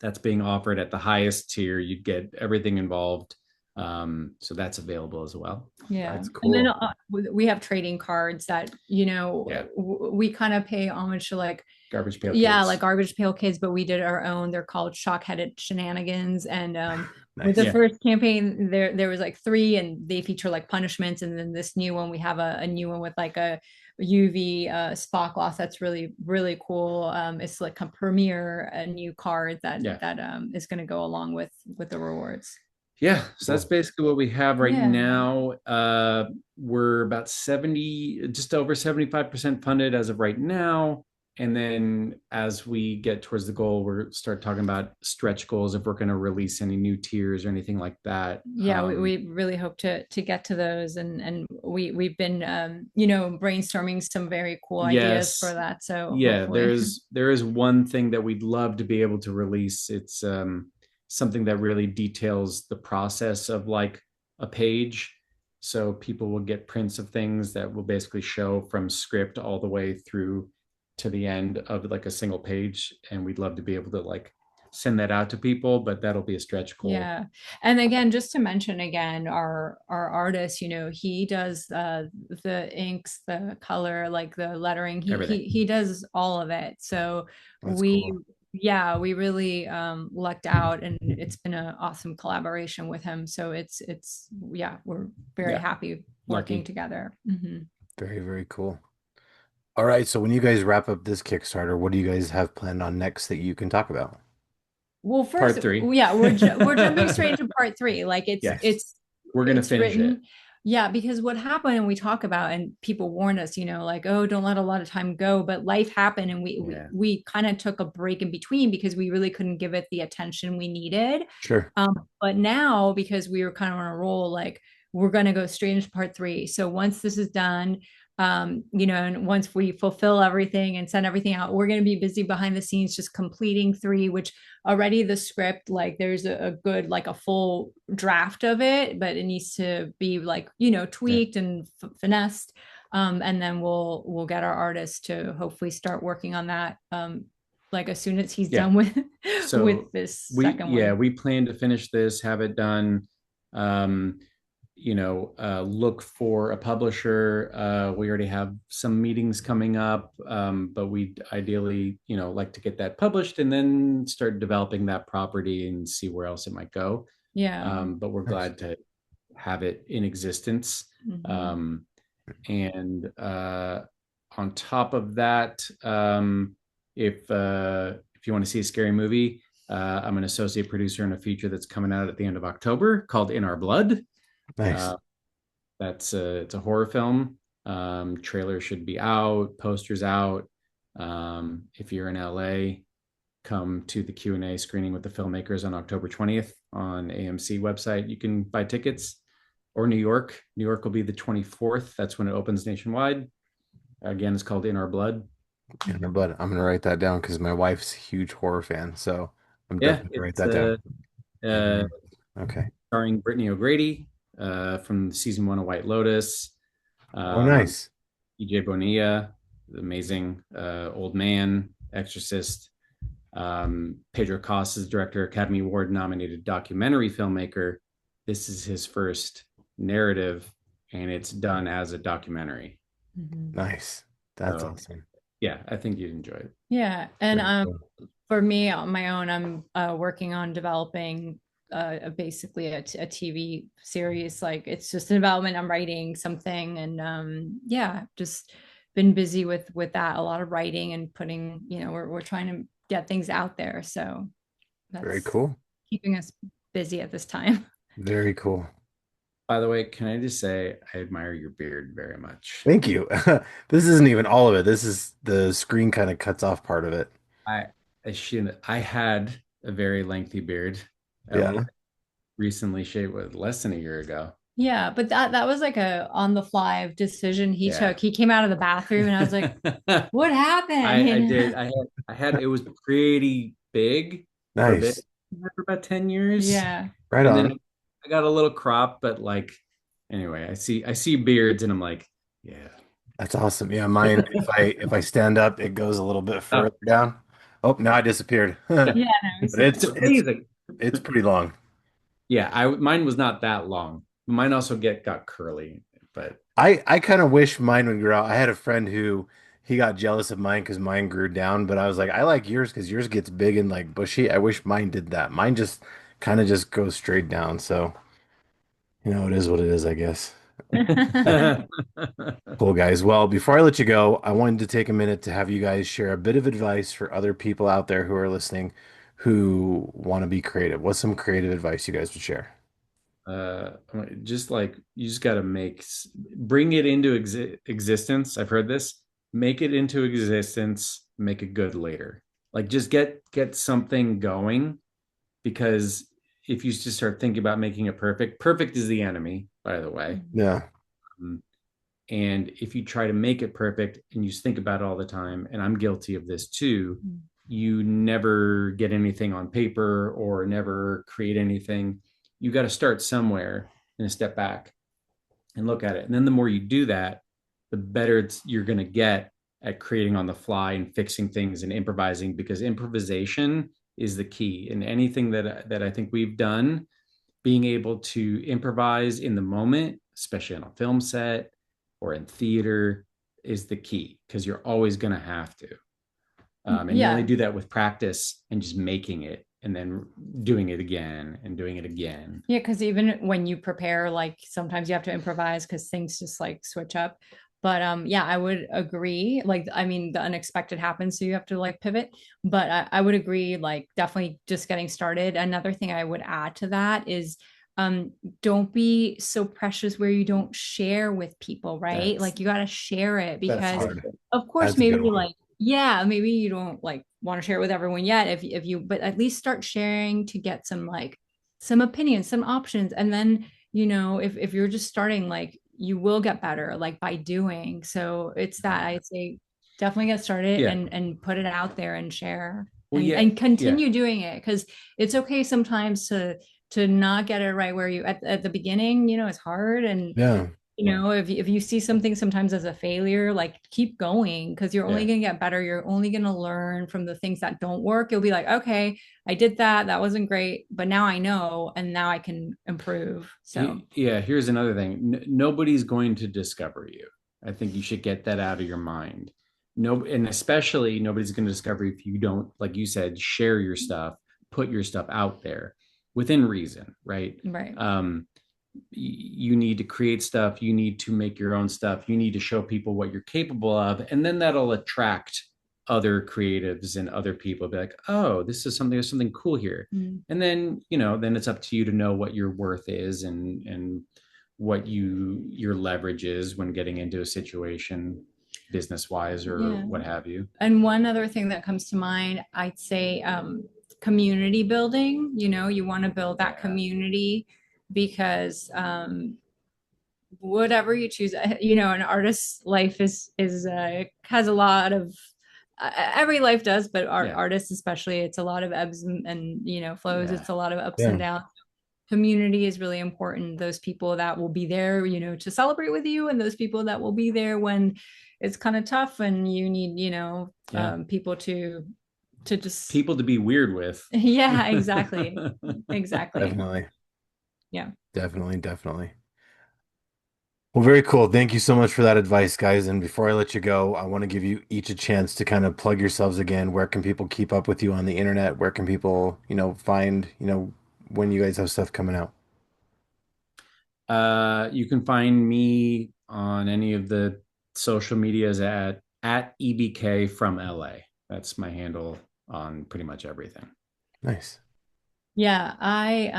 that's being offered at the highest tier. You get everything involved. So that's available as well. Yeah. That's cool. And then we have trading cards that, we kind of pay homage to like Garbage Pail Kids. Like Garbage Pail Kids, but we did our own. They're called Shockheaded Shenanigans. And with the first campaign, there was like 3 and they feature like punishments. And then this new one, we have a new one with like a UV spot gloss that's really, really cool. It's like a premiere, a new card that is going to go along with the rewards. Yeah, so that's basically what we have right now. We're about just over 75% funded as of right now. And then as we get towards the goal, we're start talking about stretch goals if we're going to release any new tiers or anything like that. Yeah, we really hope to get to those, and we've been brainstorming some very cool ideas for that. So there is one thing that we'd love to be able to release. It's something that really details the process of like a page. So people will get prints of things that will basically show from script all the way through to the end of like a single page. And we'd love to be able to like send that out to people, but that'll be a stretch goal. Yeah. And again, just to mention again, our artist, he does the inks, the color, like the lettering, he does all of it. So That's cool. we really lucked out, and it's been an awesome collaboration with him. So we're very happy working together. Mm-hmm. Very, very cool. All right, so when you guys wrap up this Kickstarter, what do you guys have planned on next that you can talk about? Well, first, part 3. Yeah, we're jumping straight into part 3. Like we're gonna finish it. Yeah, because what happened, and we talk about, and people warn us, like, oh, don't let a lot of time go. But life happened, and we kind of took a break in between because we really couldn't give it the attention we needed. Sure. But now, because we were kind of on a roll, like we're gonna go straight into part 3. So once this is done, and once we fulfill everything and send everything out, we're going to be busy behind the scenes just completing 3, which already the script, like there's a good, like a full draft of it, but it needs to be like, tweaked and finessed. And then we'll get our artist to hopefully start working on that like as soon as he's done with with this second one. We plan to finish this, have it done. look for a publisher. We already have some meetings coming up, but we ideally, like to get that published and then start developing that property and see where else it might go. Yeah. But we're Nice. glad to have it in existence. And on top of that, if you want to see a scary movie, I'm an associate producer in a feature that's coming out at the end of October called In Our Blood. Nice. It's a horror film. Trailer should be out, posters out. If you're in LA, come to the Q&A screening with the filmmakers on October 20th on AMC website. You can buy tickets. Or New York. New York will be the 24th. That's when it opens nationwide. Again, it's called In Our Blood. In Our Blood. I'm gonna write that down because my wife's a huge horror fan, so I'm Yeah, definitely gonna write it's that down. uh, Okay. starring Brittany O'Grady from season 1 of White Lotus. Oh, nice. EJ Bonilla, the amazing old man, Exorcist. Pedro Costas, director, Academy Award nominated documentary filmmaker. This is his first narrative, and it's done as a documentary. Nice. That's So, awesome. yeah, I think you'd enjoy it. Yeah. And Very cool. for me on my own, I'm working on developing basically a TV series. Like it's just a development. I'm writing something, and yeah, just been busy with that. A lot of writing and putting. We're trying to get things out there. So Very that's cool. keeping us busy at this time. Very cool. By the way, can I just say I admire your beard very much. Thank you. This isn't even all of it. This is the screen kind of cuts off part of it. I I had a very lengthy beard. I Yeah. recently shaved less than a year ago. Yeah, but that was like a on the fly decision he Yeah. took. He came out of the bathroom and I was like, what happened? I did. I had it was pretty big for a bit, Nice. for about 10 years. Yeah. Right And then on. I got a little crop, but anyway, I see beards and I'm like, yeah. That's awesome. Yeah, mine, if I stand up, it goes a little bit Oh, further down. Oh, now I disappeared. But Yeah, no, it's amazing. it's pretty long. Yeah, mine was not that long. Mine also got curly, but I kind of wish mine would grow out. I had a friend who he got jealous of mine because mine grew down, but I was like, I like yours because yours gets big and like bushy. I wish mine did that. Mine just kind of just goes straight down. So, it is what it is, I guess. Cool, guys. Well, before I let you go, I wanted to take a minute to have you guys share a bit of advice for other people out there who are listening who want to be creative. What's some creative advice you guys would share? uh just like you just got to bring it into existence. I've heard this. Make it into existence, make it good later. Like just get something going, because if you just start thinking about making it perfect, perfect is the enemy, by the way. Yeah. Um, and if you try to make it perfect and you just think about it all the time, and I'm guilty of this too, you never get anything on paper or never create anything. You got to start somewhere and step back and look at it. And then the more you do that, the better you're going to get at creating on the fly and fixing things and improvising, because improvisation is the key in anything that I think we've done. Being able to improvise in the moment, especially on a film set or in theater, is the key, because you're always going to have to. And you only do that with practice and just making it and then doing it again and doing it again. Yeah, because even when you prepare, like sometimes you have to improvise because things just like switch up. But yeah, I would agree. Like, I mean, the unexpected happens, so you have to like pivot. But I would agree, like definitely just getting started. Another thing I would add to that is don't be so precious where you don't share with people, right? Like you got to share it, That's because hard. of course That's a maybe good one. like, yeah, maybe you don't like want to share it with everyone yet, if you, but at least start sharing to get some like some opinions, some options. And then if you're just starting, like you will get better like by doing. So it's that I'd say definitely get started, Yeah. and put it out there and share, Well, and, yeah, and continue doing it, because it's okay sometimes to not get it right where you at the beginning, it's hard, and Yeah. if you see something sometimes as a failure, like keep going because you're only Yeah. going to get better. You're only going to learn from the things that don't work. You'll be like, okay, I did that. That wasn't great, but now I know, and now I can improve. So, Yeah, here's another thing. Nobody's going to discover you. I think you should get that out of your mind. No, and especially nobody's going to discover you if you don't, like you said, share your stuff, put your stuff out there within reason, right? right. You need to create stuff, you need to make your own stuff, you need to show people what you're capable of, and then that'll attract other creatives and other people. Be like, oh, this is something, there's something cool here. And then then it's up to you to know what your worth is and what your leverage is when getting into a situation, business wise or what have you. And one other thing that comes to mind, I'd say community building. You want to build that community because whatever you choose, an artist's life is has a lot of every life does, but artists especially, it's a lot of ebbs and flows. It's a lot of ups and downs. Community is really important. Those people that will be there, to celebrate with you, and those people that will be there when it's kind of tough and you need, people to just people to be weird with. Yeah, exactly. Exactly. Definitely. Yeah. Definitely. Well, very cool. Thank you so much for that advice, guys. And before I let you go, I want to give you each a chance to kind of plug yourselves again. Where can people keep up with you on the internet? Where can people, find, when you guys have stuff coming out? You can find me on any of the social medias at EBK from LA. That's my handle on pretty much everything. Nice. Yeah, I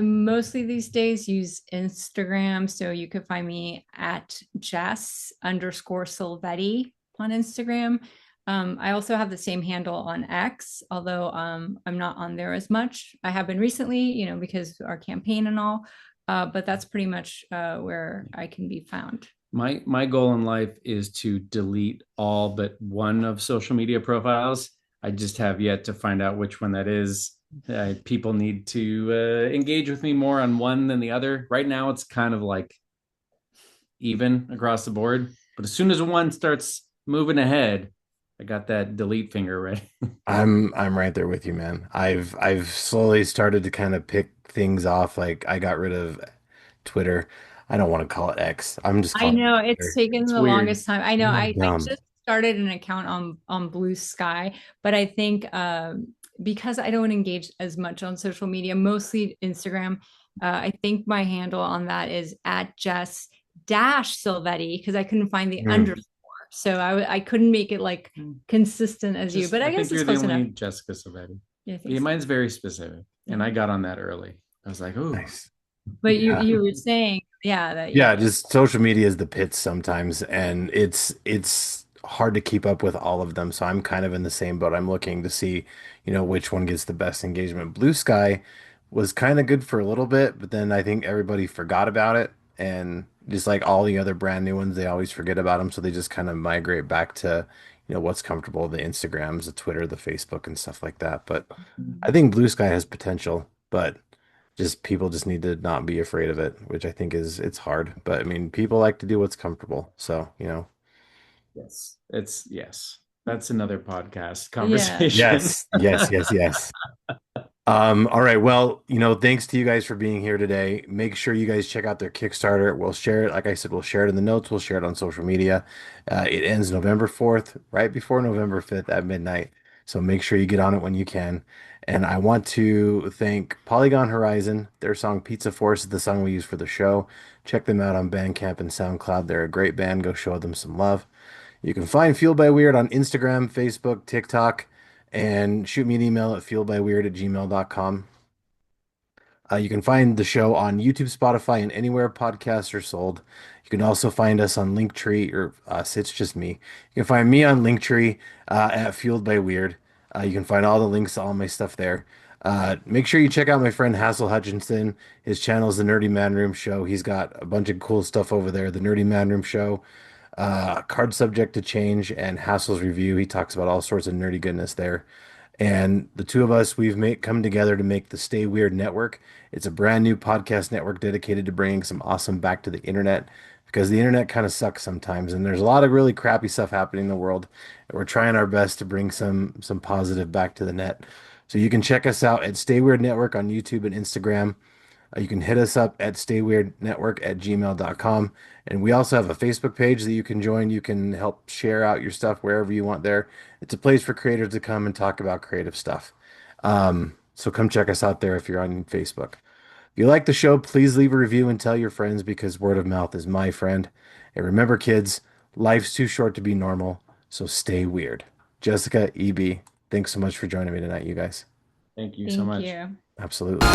mostly these days use Instagram, so you could find me at Jess_Silvetti on Instagram. I also have the same handle on X, although I'm not on there as much. I have been recently, because our campaign and all, but that's pretty much where I can be found. My goal in life is to delete all but one of social media profiles. I just have yet to find out which one that is. People need to engage with me more on one than the other. Right now, it's kind of like even across the board. But as soon as one starts moving ahead, I got that delete finger ready. I'm right there with you, man. I've slowly started to kind of pick things off. Like I got rid of Twitter. I don't want to call it X. I'm just I calling know it it's Twitter. taken It's the weird. longest time. I know I Dumb. just started an account on Blue Sky, but I think because I don't engage as much on social media, mostly Instagram, I think my handle on that is at Jess-Silvetti because I couldn't find the underscore. So I couldn't make it like consistent as you, but I guess think you're it's the close only enough. Jessica Silvetti. Yeah, Yeah, so. mine's very specific, and I got on that early. I was like, "Oh, Nice. But Yeah. you were saying, yeah, that Yeah, just social media is the pits sometimes, and it's hard to keep up with all of them. So I'm kind of in the same boat. I'm looking to see, which one gets the best engagement. Blue Sky was kind of good for a little bit, but then I think everybody forgot about it, and just like all the other brand new ones, they always forget about them, so they just kind of migrate back to, what's comfortable, the Instagrams, the Twitter, the Facebook, and stuff like that. But I think Blue Sky has potential, but just people just need to not be afraid of it, which I think it's hard. But I mean, people like to do what's comfortable. So, yes, that's another podcast Yeah. conversation." Yes. All right. Well, thanks to you guys for being here today. Make sure you guys check out their Kickstarter. We'll share it. Like I said, we'll share it in the notes. We'll share it on social media. It ends November 4th, right before November 5th at midnight. So make sure you get on it when you can. And I want to thank Polygon Horizon. Their song Pizza Force is the song we use for the show. Check them out on Bandcamp and SoundCloud. They're a great band. Go show them some love. You can find Fueled by Weird on Instagram, Facebook, TikTok, and shoot me an email at fueledbyweird@gmail.com. You can find the show on YouTube, Spotify, and anywhere podcasts are sold. You can also find us on Linktree, or us, it's just me. You can find me on Linktree at Fueled by Weird. You can find all the links to all my stuff there. Make sure you check out my friend Hassel Hutchinson. His channel is the Nerdy Manroom Show. He's got a bunch of cool stuff over there. The Nerdy Manroom Show, Card Subject to Change, and Hassel's Review. He talks about all sorts of nerdy goodness there. And the two of us, come together to make the Stay Weird Network. It's a brand new podcast network dedicated to bringing some awesome back to the internet because the internet kind of sucks sometimes, and there's a lot of really crappy stuff happening in the world. And we're trying our best to bring some positive back to the net. So you can check us out at Stay Weird Network on YouTube and Instagram. You can hit us up at stayweirdnetwork@gmail.com. And we also have a Facebook page that you can join. You can help share out your stuff wherever you want there. It's a place for creators to come and talk about creative stuff. So come check us out there if you're on Facebook. If you like the show, please leave a review and tell your friends because word of mouth is my friend. And remember, kids, life's too short to be normal, so stay weird. Jessica, EB, thanks so much for joining me tonight, you guys. Thank you so Thank much. you. Absolutely.